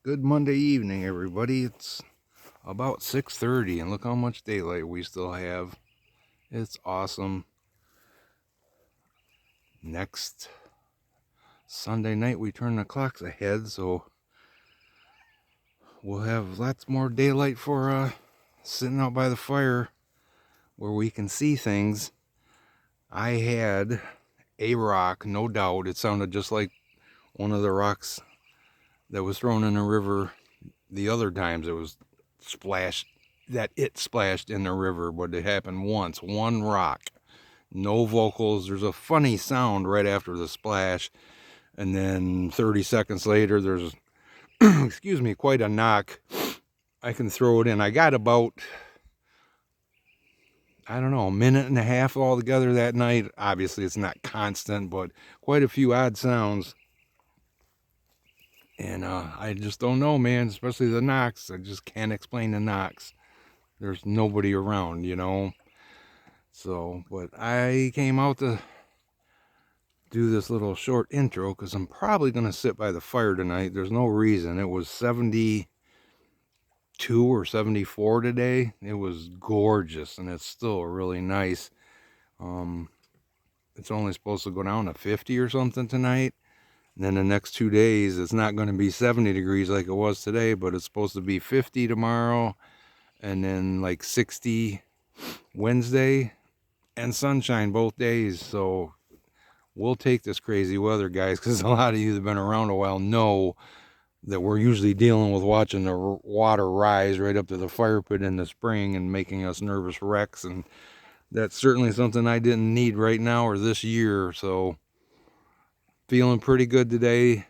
Good Monday evening, everybody. It's about 6:30, and look how much daylight we still have. It's awesome. Next Sunday night, we turn the clocks ahead, so we'll have lots more daylight for sitting out by the fire where we can see things. I had a rock, no doubt. It sounded just like one of the rocks that was thrown in the river the other times. It was splashed in the river, but it happened once. One rock, no vocals. There's a funny sound right after the splash, and then 30 seconds later, there's excuse me, quite a knock. I can throw it in. I got about, I don't know, a minute and a half altogether that night. Obviously, it's not constant, but quite a few odd sounds. And I just don't know, man, especially the knocks. I just can't explain the knocks. There's nobody around, you know. So, but I came out to do this little short intro because I'm probably going to sit by the fire tonight. There's no reason. It was 72 or 74 today. It was gorgeous, and it's still really nice. It's only supposed to go down to 50 or something tonight. And then the next 2 days, it's not going to be 70 degrees like it was today, but it's supposed to be 50 tomorrow, and then like 60 Wednesday, and sunshine both days. So we'll take this crazy weather, guys, because a lot of you that have been around a while know that we're usually dealing with watching the water rise right up to the fire pit in the spring and making us nervous wrecks. And that's certainly something I didn't need right now or this year. So feeling pretty good today.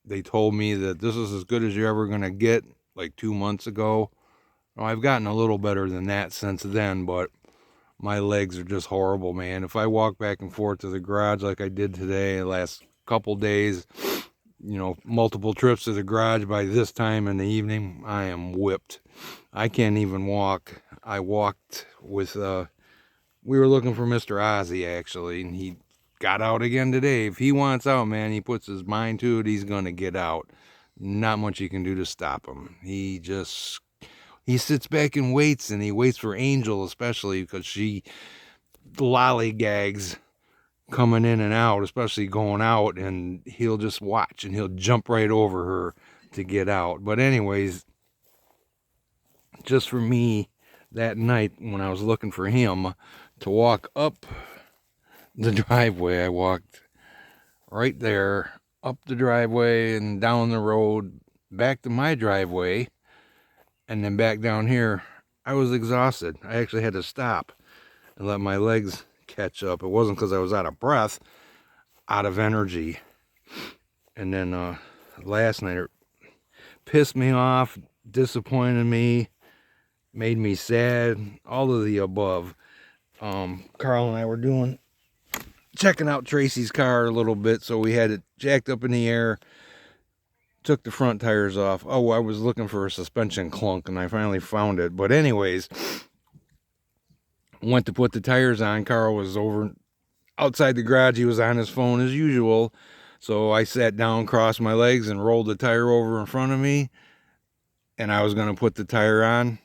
They told me that this is as good as you're ever going to get, like 2 months ago. Well, I've gotten a little better than that since then, but my legs are just horrible, man. If I walk back and forth to the garage like I did today, the last couple days, multiple trips to the garage, by this time in the evening, I am whipped. I can't even walk. I walked with, we were looking for Mr. Ozzy, actually, and he got out again today. If he wants out, man, he puts his mind to it, he's going to get out. Not much you can do to stop him. He sits back and waits, and he waits for Angel, especially because she lollygags coming in and out, especially going out, and he'll just watch and he'll jump right over her to get out. But anyways, just for me, that night when I was looking for him to walk up the driveway, I walked right there, up the driveway and down the road, back to my driveway, and then back down here. I was exhausted. I actually had to stop and let my legs catch up. It wasn't because I was out of breath, out of energy. And then last night it pissed me off, disappointed me, made me sad, all of the above. Carl and I were checking out Tracy's car a little bit, so we had it jacked up in the air, took the front tires off. Oh, I was looking for a suspension clunk, and I finally found it. But anyways, went to put the tires on. Carl was over outside the garage. He was on his phone as usual. So I sat down, crossed my legs, and rolled the tire over in front of me. And I was going to put the tire on.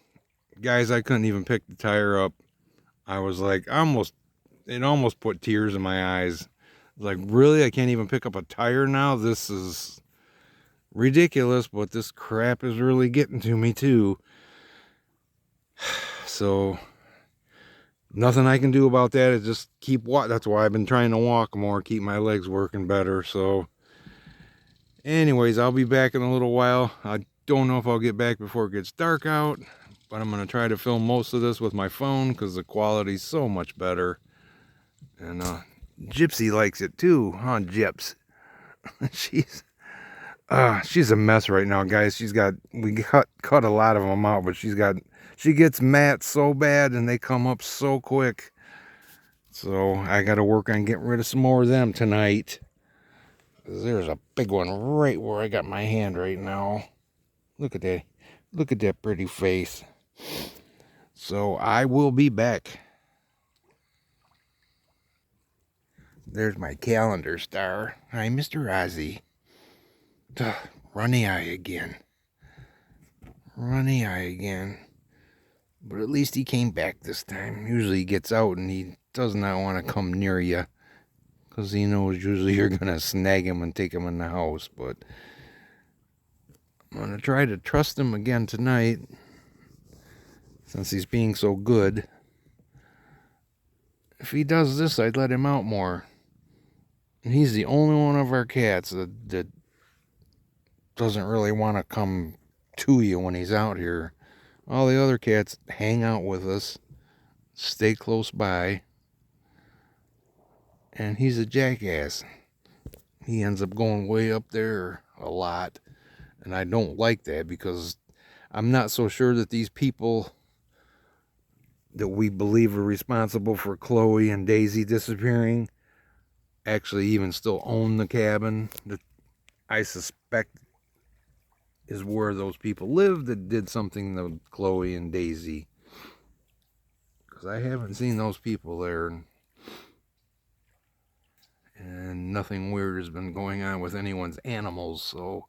Guys, I couldn't even pick the tire up. I was like, it almost put tears in my eyes. Like, really? I can't even pick up a tire now? This is ridiculous, but this crap is really getting to me too. So nothing I can do about that is just keep walking. That's why I've been trying to walk more, keep my legs working better. So anyways, I'll be back in a little while. I don't know if I'll get back before it gets dark out, but I'm going to try to film most of this with my phone because the quality's so much better. And Gypsy likes it too, huh, Gyps? She's a mess right now, guys. We cut a lot of them out, but she gets mats so bad and they come up so quick. So I got to work on getting rid of some more of them tonight. There's a big one right where I got my hand right now. Look at that. Look at that pretty face. So I will be back. There's my calendar star. Hi, Mr. Ozzy. Runny eye again. Runny eye again. But at least he came back this time. Usually he gets out and he does not want to come near you, because he knows usually you're going to snag him and take him in the house. But I'm going to try to trust him again tonight, since he's being so good. If he does this, I'd let him out more. And he's the only one of our cats that doesn't really want to come to you when he's out here. All the other cats hang out with us, stay close by, and he's a jackass. He ends up going way up there a lot, and I don't like that, because I'm not so sure that these people that we believe are responsible for Chloe and Daisy disappearing actually even still own the cabin that I suspect is where those people live that did something to Chloe and Daisy. Because I haven't seen those people there. And nothing weird has been going on with anyone's animals, so.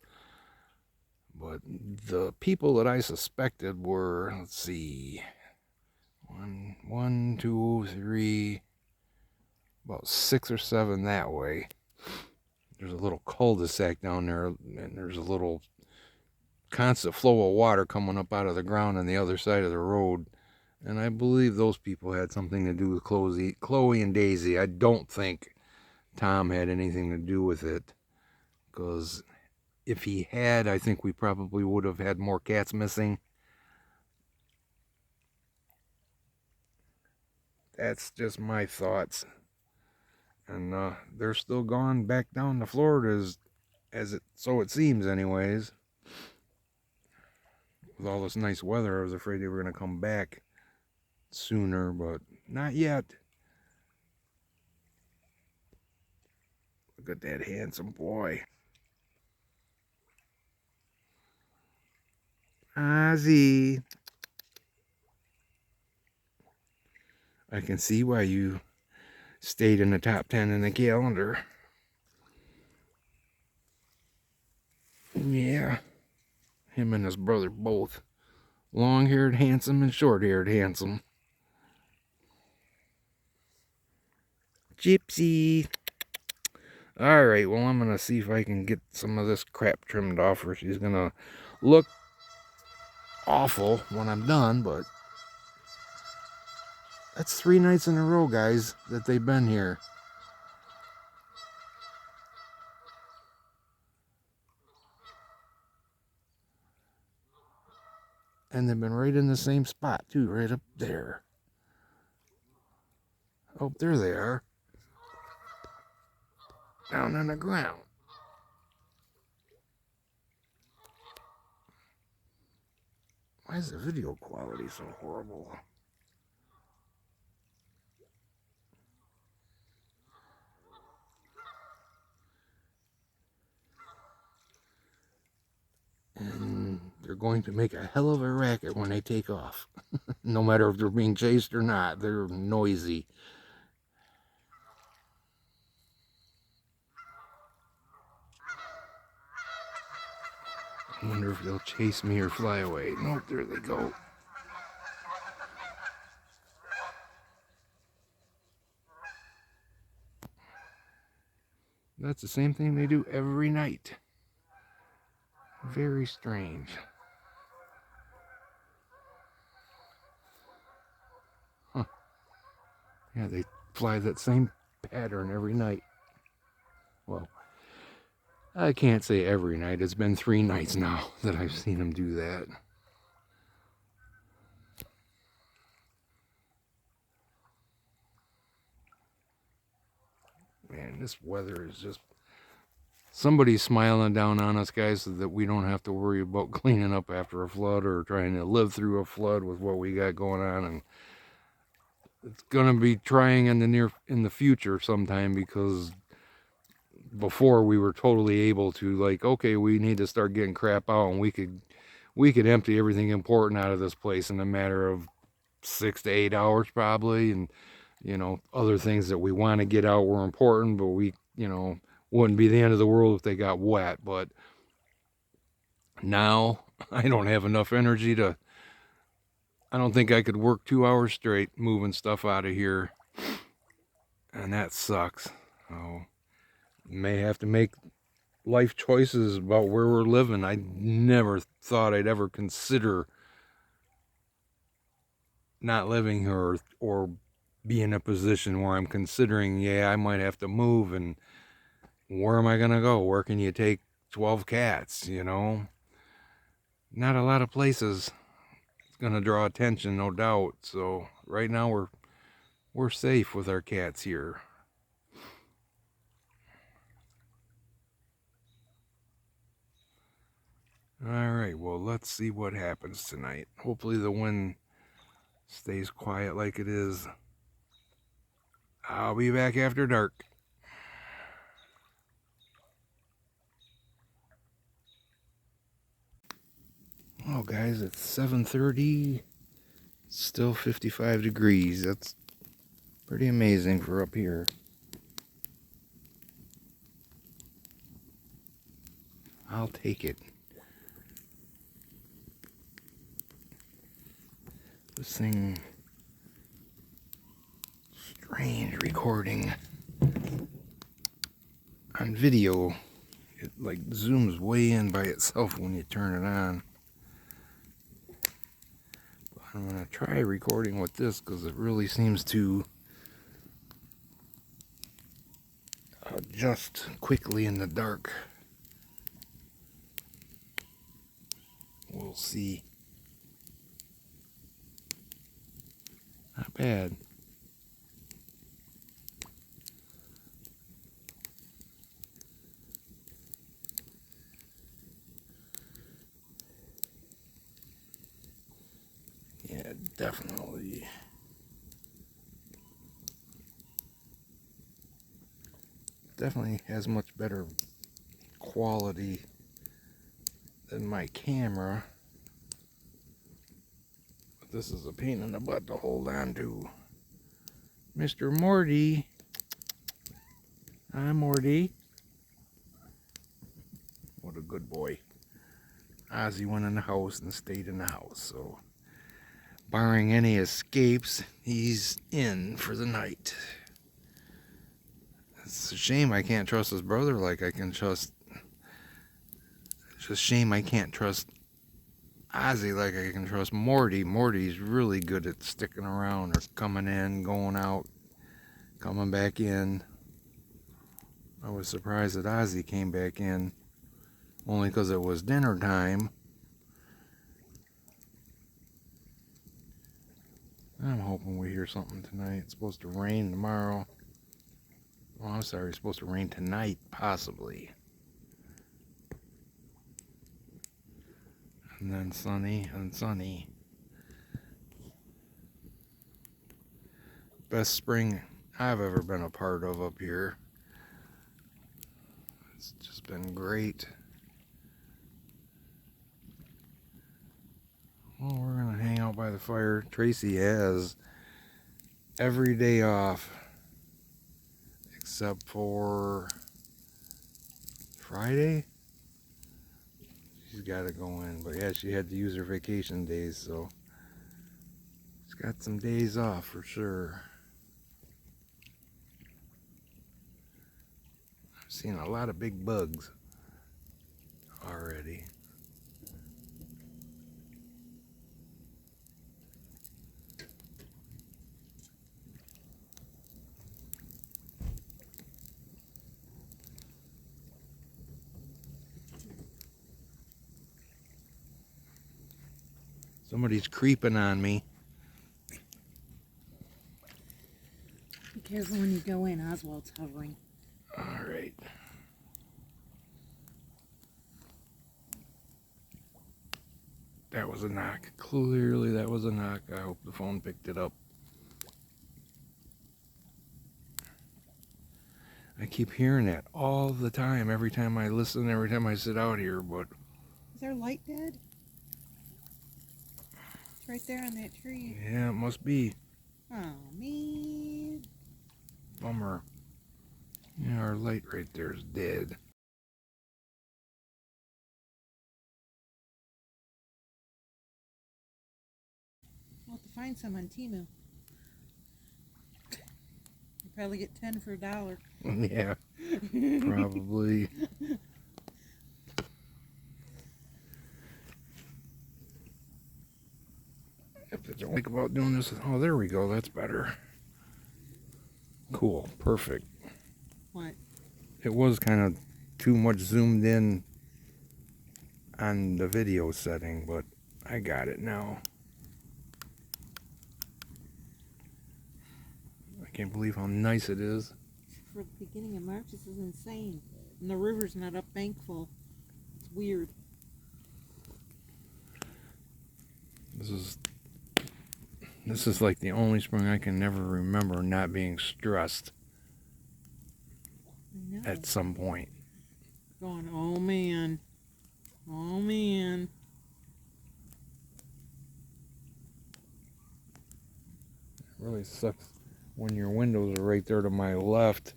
But the people that I suspected were, let's see, one, two, three, about 6 or 7 that way. There's a little cul-de-sac down there, and there's a little constant flow of water coming up out of the ground on the other side of the road. And I believe those people had something to do with Chloe and Daisy. I don't think Tom had anything to do with it, because if he had, I think we probably would have had more cats missing. That's just my thoughts. And they're still gone back down to Florida, so it seems anyways. With all this nice weather, I was afraid they were going to come back sooner, but not yet. Look at that handsome boy. Ozzy. I can see why you stayed in the top 10 in the calendar. Yeah. Him and his brother both. Long-haired handsome and short-haired handsome. Gypsy. Alright, well, I'm going to see if I can get some of this crap trimmed off her. She's going to look awful when I'm done, but that's 3 nights in a row, guys, that they've been here. And they've been right in the same spot, too, right up there. Oh, there they are. Down on the ground. Why is the video quality so horrible? And they're going to make a hell of a racket when they take off. No matter if they're being chased or not, they're noisy. I wonder if they'll chase me or fly away. Nope, there they go. That's the same thing they do every night. Very strange. Huh. Yeah, they fly that same pattern every night. Well, I can't say every night. It's been 3 nights now that I've seen them do that. Man, this weather is just... Somebody's smiling down on us, guys, so that we don't have to worry about cleaning up after a flood or trying to live through a flood with what we got going on. And it's gonna be trying in the future sometime, because before we were totally able to, like, okay, we need to start getting crap out, and we could empty everything important out of this place in a matter of 6 to 8 hours probably. And other things that we want to get out were important, but we wouldn't be the end of the world if they got wet. But Now, I don't have enough energy to, I don't think I could work 2 hours straight moving stuff out of here. And that sucks. So, may have to make life choices about where we're living. I never thought I'd ever consider not living here or be in a position where I'm considering, yeah, I might have to move, and where am I going to go? Where can you take 12 cats, you know? Not a lot of places. It's going to draw attention, no doubt. So right now we're safe with our cats here. All right, well, let's see what happens tonight. Hopefully the wind stays quiet like it is. I'll be back after dark. Oh, guys, it's 7:30. Still 55 degrees. That's pretty amazing for up here. I'll take it. This thing, strange recording on video. It like zooms way in by itself when you turn it on. But I'm gonna try recording with this because it really seems to adjust quickly in the dark. We'll see. Not bad. Yeah, definitely. Definitely has much better quality than my camera. But this is a pain in the butt to hold on to. Mr. Morty. Hi, Morty. What a good boy. Ozzy went in the house and stayed in the house, so barring any escapes, he's in for the night. It's a shame I can't trust his brother like I can trust. It's just a shame I can't trust Ozzy like I can trust Morty. Morty's really good at sticking around or coming in, going out, coming back in. I was surprised that Ozzy came back in, only because it was dinner time. I'm hoping we hear something tonight. It's supposed to rain tomorrow. Oh, I'm sorry, it's supposed to rain tonight, possibly. And then sunny and sunny. Best spring I've ever been a part of up here. It's just been great. Well, we're going to hang out by the fire. Tracy has every day off except for Friday. She's got to go in, but yeah, she had to use her vacation days, so she's got some days off for sure. I've seen a lot of big bugs already. Somebody's creeping on me. Be careful when you go in. Oswald's hovering. All right. That was a knock. Clearly that was a knock. I hope the phone picked it up. I keep hearing that all the time. Every time I listen, every time I sit out here, but... Is our light dead? It's right there on that tree. yeah, it must be. Oh, man. Bummer. Yeah, our light right there is dead. find some on Temu. You probably get 10 for $1. Yeah, probably. If they don't think about doing this, oh, there we go. That's better. Cool, perfect. What? It was kind of too much zoomed in on the video setting, but I got it now. I can't believe how nice it is. For the beginning of March, this is insane. And the river's not up bank full. It's weird. This is like the only spring I can never remember not being stressed I know. at some point. Going, oh man. Oh man. It really sucks when your windows are right there to my left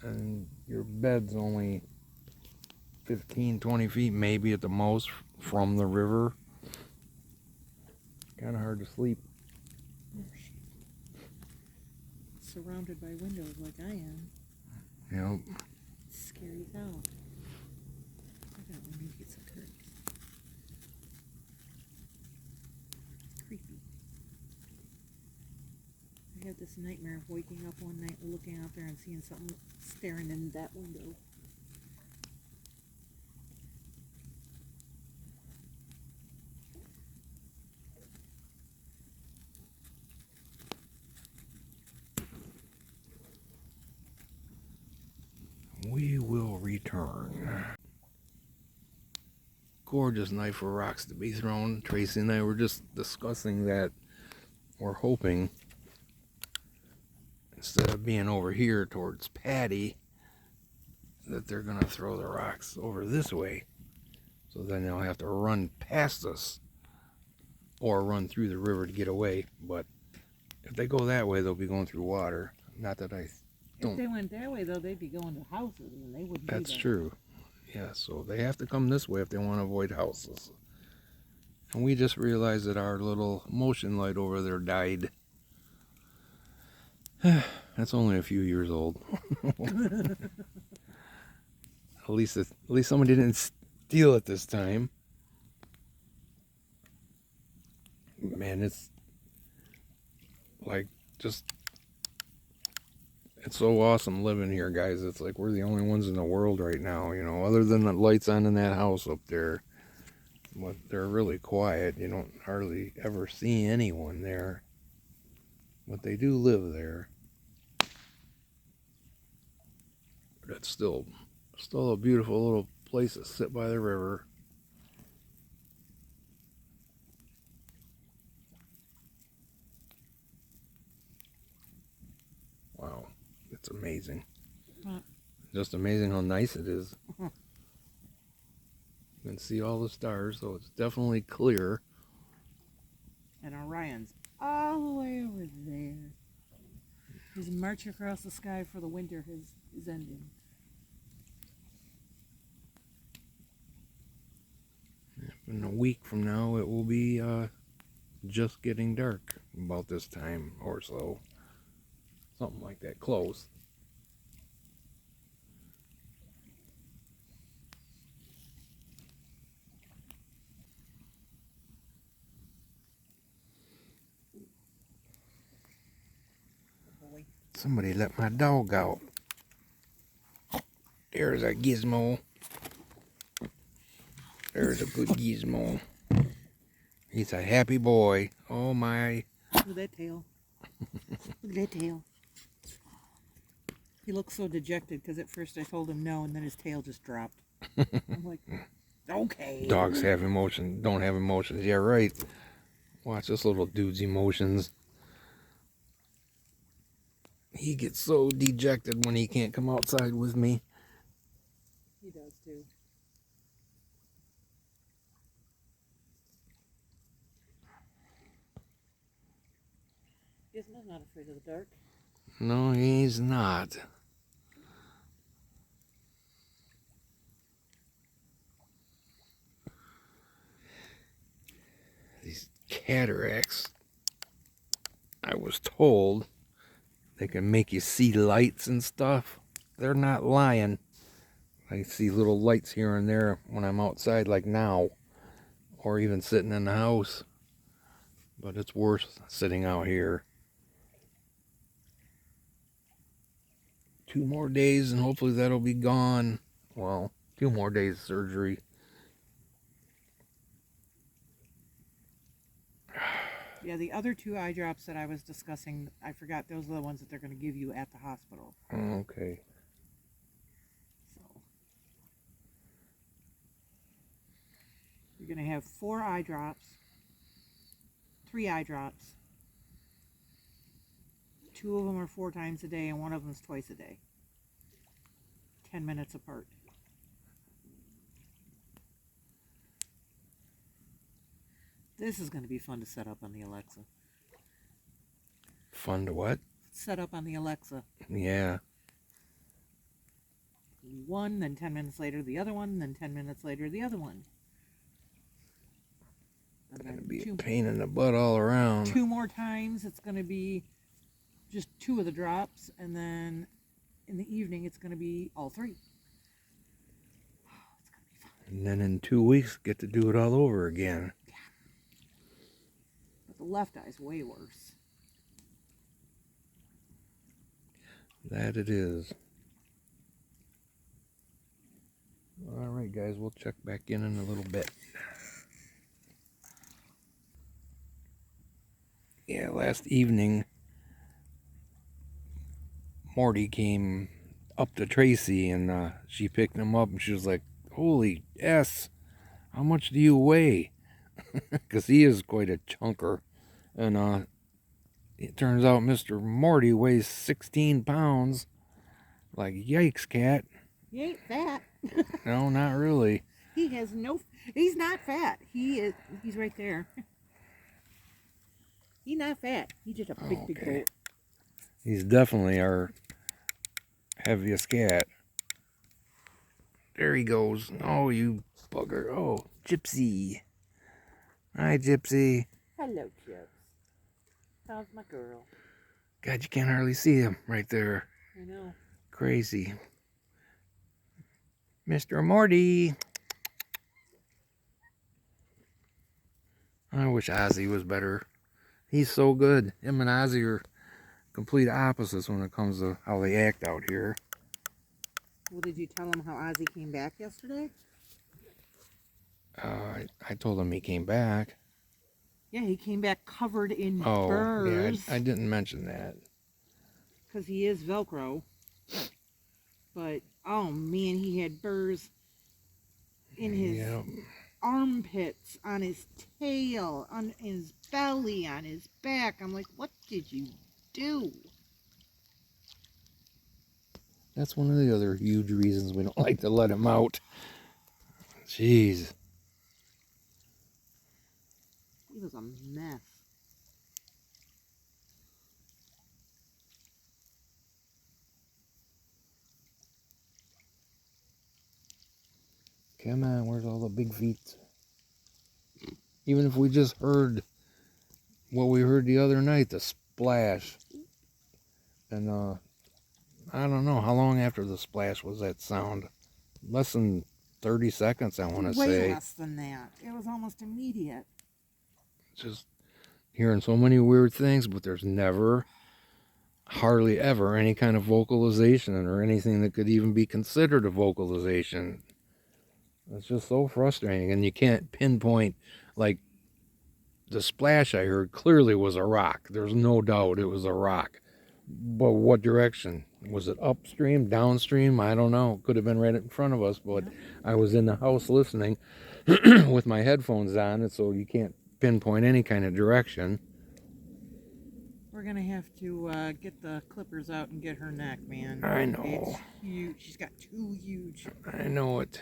and your bed's only 15, 20 feet maybe at the most from the river. Kind of hard to sleep. Surrounded by windows like I am. Yep. It's scary as hell. I don't want to get some curtains. It's creepy. I had this nightmare of waking up one night looking out there and seeing something staring in that window. We will return. Gorgeous night for rocks to be thrown. Tracy and I were just discussing that we're hoping instead of being over here towards Patty that they're gonna throw the rocks over this way, so then they'll have to run past us or run through the river to get away. But if they go that way, they'll be going through water. Not that I don't. If they went that way, though, they'd be going to houses, and they wouldn't. That's do that. true. Yeah, so they have to come this way if they want to avoid houses. And we just realized that our little motion light over there died. That's only a few years old. At least somebody didn't steal it this time. Man, it's like just it's so awesome living here, guys. It's like we're the only ones in the world right now, you know, other than the lights on in that house up there. But they're really quiet. You don't hardly ever see anyone there. But they do live there. But it's still a beautiful little place to sit by the river. Wow, it's amazing. Just amazing how nice it is. You can see all the stars, so it's definitely clear. And Orion's all the way over there. His march across the sky for the winter is ending. In a week from now, it will be just getting dark about this time or so. Something like that, close. Somebody let my dog out. There's a gizmo. There's a good gizmo. He's a happy boy. Oh my. Look at that tail. Look at that tail. He looks so dejected because at first I told him no, and then his tail just dropped. I'm like, okay. Dogs have emotions, don't have emotions. Yeah, right. Watch this little dude's emotions. He gets so dejected when he can't come outside with me. He does too. Gizmo's not afraid of the dark. No, he's not. These cataracts was told they can make you see lights and stuff. They're not lying. I see little lights here and there when I'm outside like now, or even sitting in the house. But it's worse sitting out here. 2 more days and hopefully that'll be gone. Well, 2 more days of surgery. Yeah, the other 2 eye drops that I was discussing, I forgot those are the ones that they're going to give you at the hospital. Okay. So you're going to have 4 eye drops, 3 eye drops. 2 of them are 4 times a day and 1 of them is twice a day. 10 minutes apart. This is going to be fun to set up on the Alexa. Fun to what? Set up on the Alexa. Yeah. One, then 10 minutes later the other one, then 10 minutes later the other one. It's going to be a pain in the butt all around. 2 more times it's going to be just 2 of the drops, and then in the evening it's going to be all 3. It's going to be fun. And then in 2 weeks, get to do it all over again. Yeah. But the left eye's way worse. That it is. All right, guys, we'll check back in a little bit. Yeah, last evening, Morty came up to Tracy and she picked him up and she was like, "Holy S, how much do you weigh?" Because he is quite a chunker. And it turns out Mr. Morty weighs 16 pounds. Like, yikes, cat. He ain't fat. No, not really. He's not fat. He's right there. He's not fat. He's just a big goat. He's definitely our heaviest cat. There he goes. Oh, you bugger. Oh, Gypsy. Hi, Gypsy. Hello, Chips. How's my girl? God, you can't hardly see him right there. I know. Crazy. Mr. Morty. I wish Ozzy was better. He's so good. Him and Ozzy are complete opposites when it comes to how they act out here. Well, did you tell him how Ozzy came back yesterday? I told him he came back. Yeah, he came back covered in Oh, burrs. yeah, I didn't mention that. Because he is Velcro. But, oh man, he had burrs in his armpits, on his tail, on his belly, on his back. I'm like, what did you do? That's one of the other huge reasons we don't like to let him out. Jeez. He was a mess. Come on, where's all the big feet? Even if we just heard what we heard the other night, the splash. And I don't know, how long after the splash was that sound? Less than 30 seconds, I want to say. Way less than that. It was almost immediate. Just hearing so many weird things, but there's never, hardly ever, any kind of vocalization or anything that could even be considered a vocalization. It's just so frustrating, and you can't pinpoint, like, the splash I heard clearly was a rock. There's no doubt it was a rock. But what direction? Was it upstream, downstream? I don't know. Could have been right in front of us, but I was in the house listening with my headphones on, and so you can't pinpoint any kind of direction. We're going to have to get the clippers out and get her neck, man. I know. It's huge. She's got 2 huge. I know it.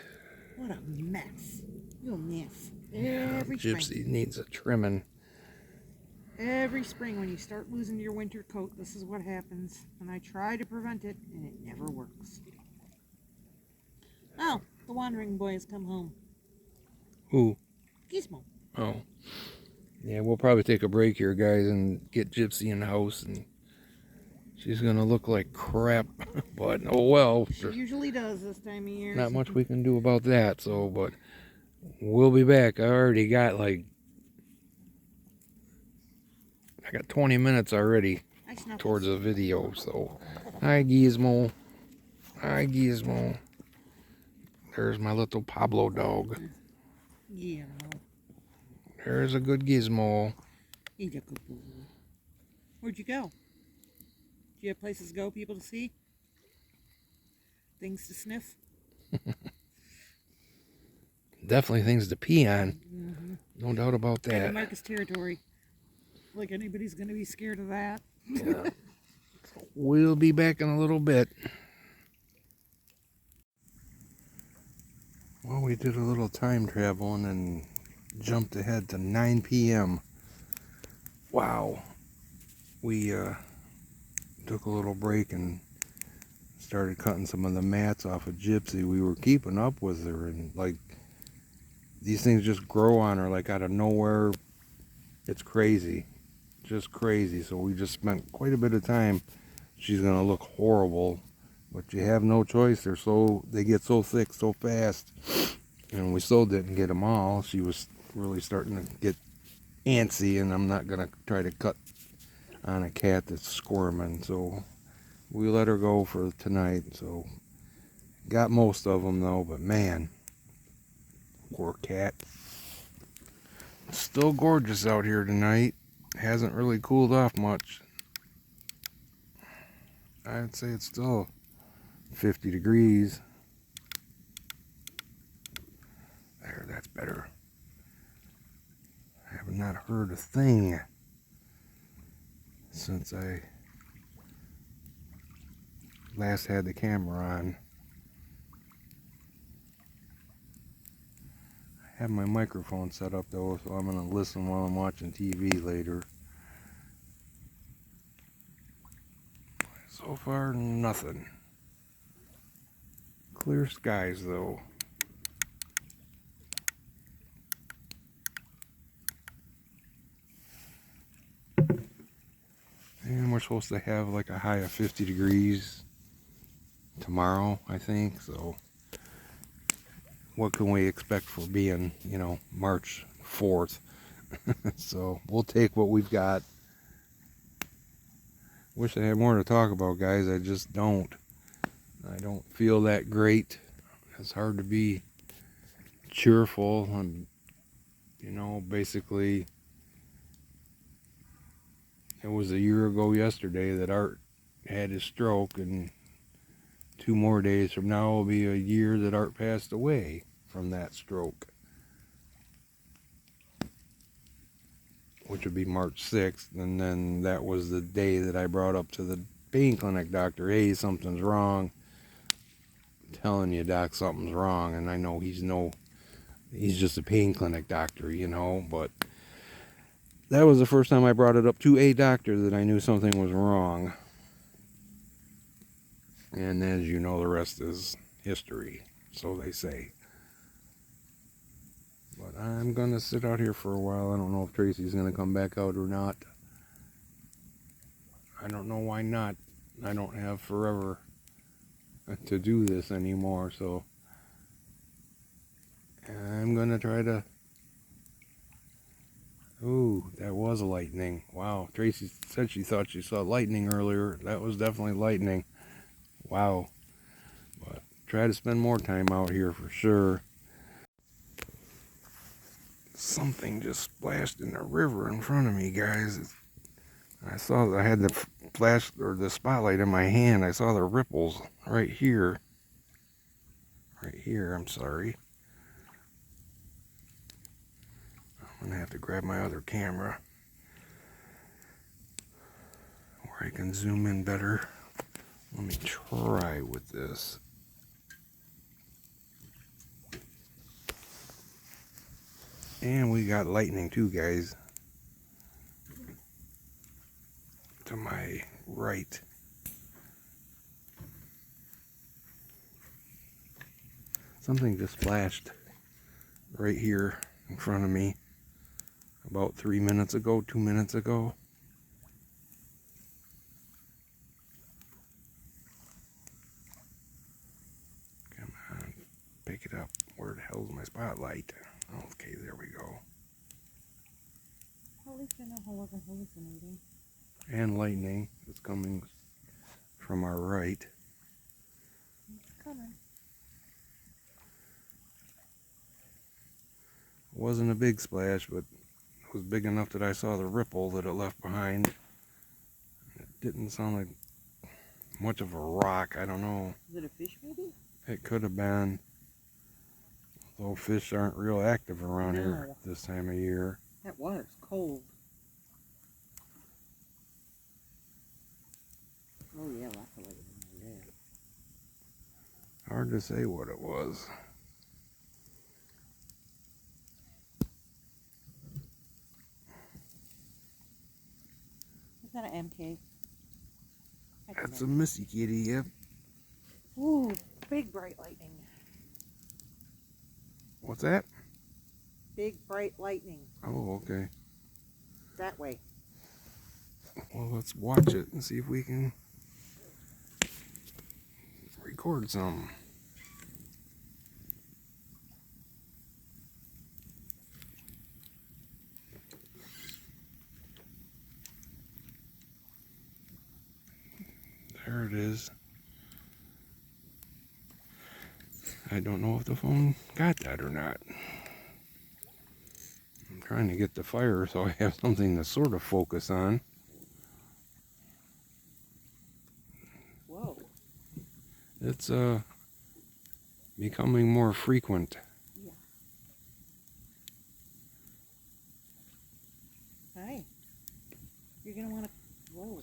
What a mess. You're a mess. Every Gypsy spring. needs a trimming. Every spring when you start losing your winter coat, this is what happens. And I try to prevent it, and it never works. Oh, the wandering boy has come home. Who? Gizmo. Oh. Yeah, we'll probably take a break here, guys, and get Gypsy in the house, and she's gonna look like crap. But oh well, She usually does this time of year. not much we can do about that. So, but we'll be back. I already got like 20 minutes already towards the video. So, hi Gizmo, hi Gizmo. There's my little Pablo dog. Yeah. There's a good Gizmo. He's a good boy. Where'd you go? Do you have places to go, people to see? Things to sniff? Definitely things to pee on. No doubt about that. And Marcus territory. Like anybody's gonna be scared of that. Yeah. We'll be back in a little bit. Well, we did a little time traveling and jumped ahead to 9 p.m. Wow. We took a little break and started cutting some of the mats off of Gypsy. We were keeping up with her, and like these things just grow on her like out of nowhere. It's crazy, just crazy. So we just spent quite a bit of time. She's gonna look horrible, but you have no choice. They get so thick so fast, and we still didn't get them all. She was really starting to get antsy, and I'm not gonna try to cut on a cat that's squirming. So we let her go for tonight. So got most of them though, but man, poor cat. It's still gorgeous out here tonight. Hasn't really cooled off much. I'd say it's still 50 degrees. There, that's better. I have not heard a thing since I last had the camera on. I have my microphone set up though, so I'm gonna listen while I'm watching TV later. So far, nothing. Clear skies though. And we're supposed to have like a high of 50 degrees tomorrow, I think. So what can we expect for being, March 4th? So we'll take what we've got. Wish I had more to talk about, guys. I just don't. I don't feel that great. It's hard to be cheerful. And, basically, it was a year ago yesterday that Art had his stroke, and 2 more days from now will be a year that Art passed away from that stroke, which would be March 6th. And then that was the day that I brought up to the pain clinic doctor, hey, something's wrong. I'm telling you, doc, something's wrong. And I know he's just a pain clinic doctor, but that was the first time I brought it up to a doctor that I knew something was wrong. And as you know, the rest is history, so they say. But I'm going to sit out here for a while. I don't know if Tracy's going to come back out or not. I don't know why not. I don't have forever to do this anymore, so I'm going to try to... Ooh, that was lightning. Wow, Tracy said she thought she saw lightning earlier. That was definitely lightning. Wow. But try to spend more time out here for sure. Something just splashed in the river in front of me, guys. I had the flash or the spotlight in my hand. I saw the ripples right here. Right here, I'm sorry. I'm gonna have to grab my other camera where I can zoom in better. Let me try with this. And we got lightning too, guys. To my right. Something just flashed right here in front of me. about 3 minutes ago, 2 minutes ago. Come on, pick it up. Where the hell's my spotlight? Okay, there we go. At least I know how I wasn't hallucinating. And lightning is coming from our right. It's coming. It wasn't a big splash, but it was big enough that I saw the ripple that it left behind. It didn't sound like much of a rock. I don't know. Is it a fish maybe? It could have been. Though fish aren't real active around here No. this time of year. That water's cold. Oh yeah, lots of lightning over there. Hard to say what it was. Is that an MK? That's a Missy Kitty, yep. Ooh, big bright lightning. What's that? Big bright lightning. Oh, okay. That way. Well, let's watch it and see if we can record some. There it is. I don't know if the phone got that or not. I'm trying to get the fire so I have something to sort of focus on. Whoa. It's becoming more frequent. Yeah. Hi. You're gonna want to. Whoa.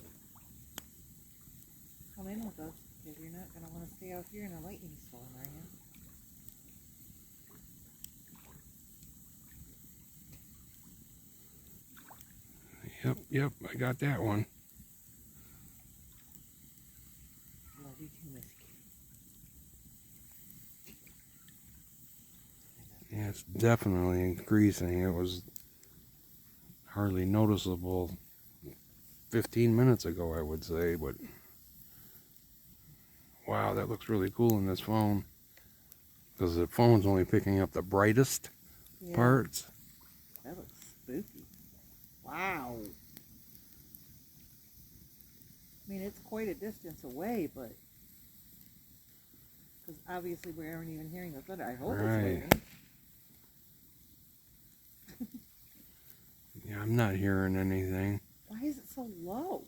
Come in with us because you're not gonna want to stay out here in a lightning storm, are you? Yep, I got that one. Love you too, Miss Kitty. Yeah, it's definitely increasing. It was hardly noticeable 15 minutes ago, I would say, but wow, that looks really cool in this phone because the phone's only picking up the brightest parts. That looks spooky. Wow. I mean, it's quite a distance away, but because obviously we aren't even hearing the thunder. I hope it's Right. raining. Yeah, I'm not hearing anything. Why is it so low?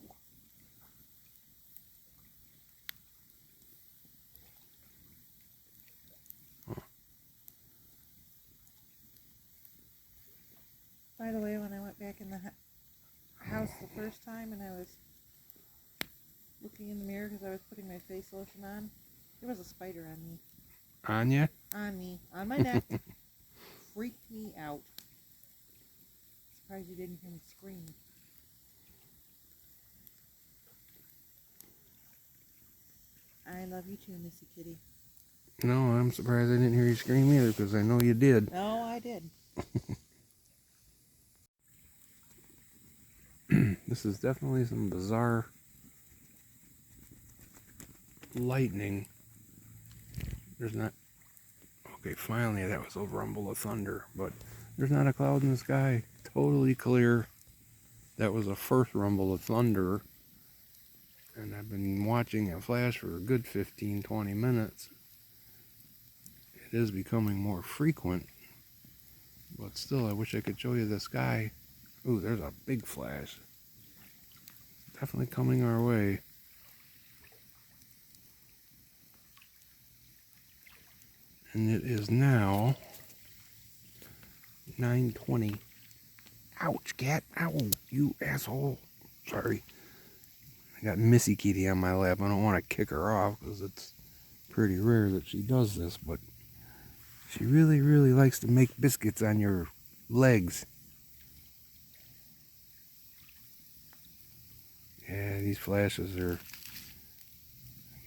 By the way, when I went back in the house the first time and I was looking in the mirror because I was putting my face lotion on, there was a spider on me. Anya? On my neck. Freaked me out. Surprised you didn't hear me scream. I love you too, Missy Kitty. No, I'm surprised I didn't hear you scream either because I know you did. No, I did. This is definitely some bizarre lightning. There's not... Okay, finally that was a rumble of thunder, but there's not a cloud in the sky. Totally clear. That was the first rumble of thunder. And I've been watching it flash for a good 15-20 minutes. It is becoming more frequent, but still I wish I could show you the sky. Ooh, there's a big flash. Definitely coming our way. And it is now 9:20. Ouch, cat. Ow, you asshole. Sorry. I got Missy Kitty on my lap. I don't want to kick her off because it's pretty rare that she does this, but she really, really likes to make biscuits on your legs. Yeah, these flashes are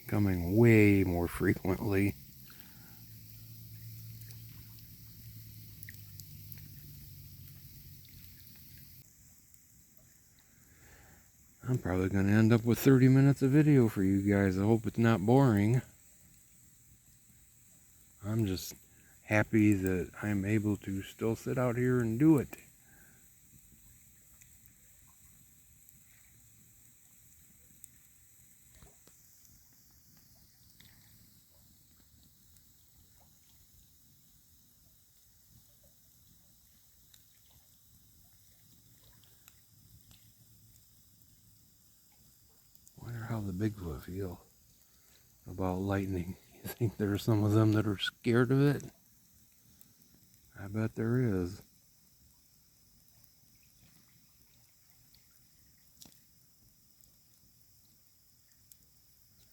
coming way more frequently. I'm probably going to end up with 30 minutes of video for you guys. I hope it's not boring. I'm just happy that I'm able to still sit out here and do it. Wonder how the Bigfoot feel about lightning. You think there's some of them that are scared of it? I bet there is.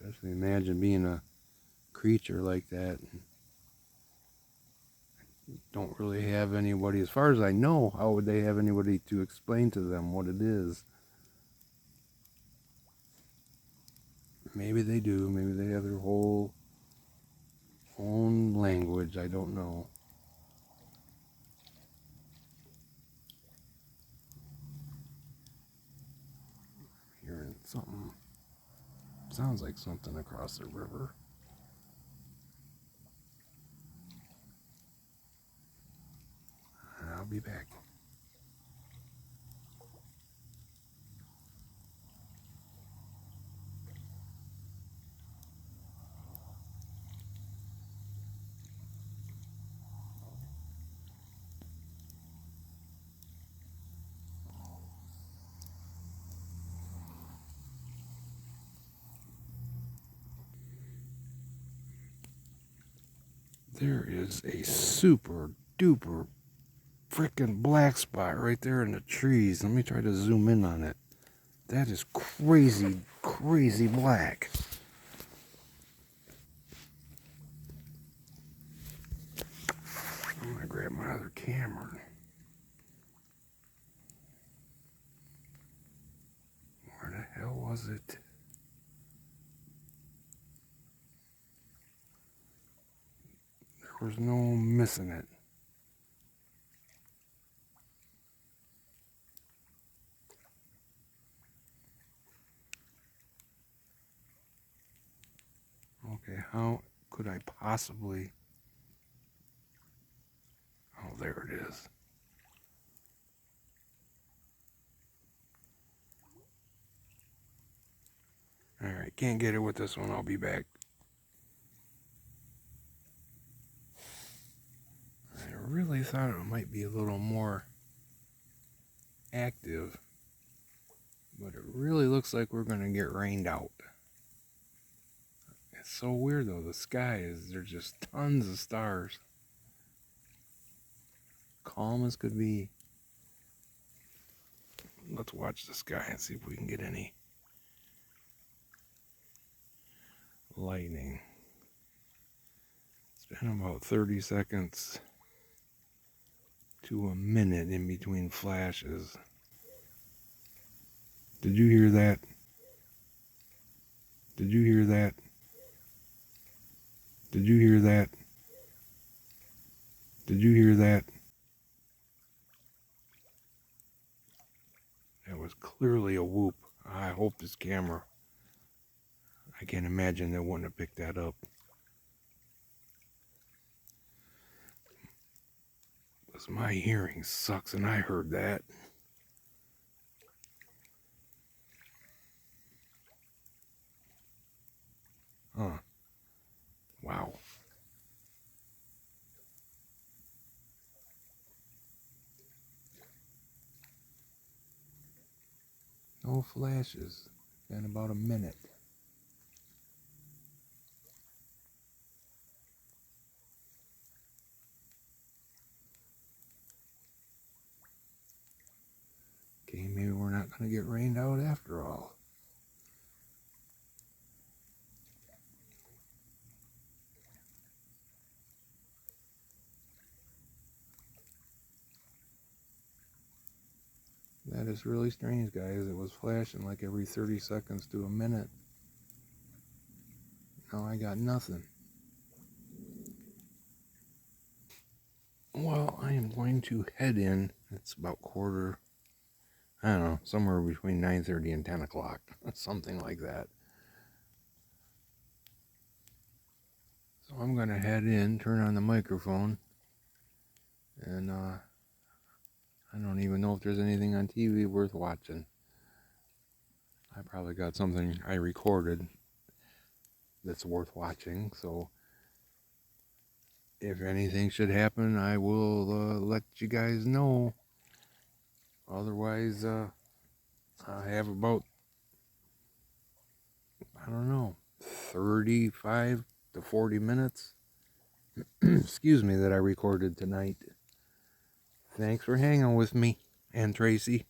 Especially imagine being a creature like that. Don't really have anybody, as far as I know, how would they have anybody to explain to them what it is? Maybe they do. Maybe they have their whole own language. I don't know. Hearing something. Sounds like something across the river. I'll be back. There is a super duper freaking black spot right there in the trees. Let me try to zoom in on it. That is crazy, crazy black. I'm gonna grab my other camera. Where the hell was it? There was no missing it. Okay, how could I possibly... Oh, there it is. Alright, can't get it with this one. I'll be back. I really thought it might be a little more active, but it really looks like we're going to get rained out. It's so weird though. The sky is, there's just tons of stars. Calm as could be. Let's watch the sky and see if we can get any lightning. It's been about 30 seconds to a minute in between flashes. Did you hear that? Did you hear that? Did you hear that? Did you hear that? That was clearly a whoop. I hope this camera, I can't imagine they wouldn't have picked that up. Because my hearing sucks and I heard that. Huh. Wow. No flashes. In about a minute. Okay, maybe we're not going to get rained out after all. That is really strange, guys. It was flashing like every 30 seconds to a minute. Now I got nothing. Well, I am going to head in. It's about 1:45 I don't know, somewhere between 9:30 and 10 o'clock, something like that. So I'm going to head in, turn on the microphone, and I don't even know if there's anything on TV worth watching. I probably got something I recorded that's worth watching, so if anything should happen, I will let you guys know. Otherwise, I have about, I don't know, 35 to 40 minutes, excuse me, that I recorded tonight. Thanks for hanging with me, and Tracy.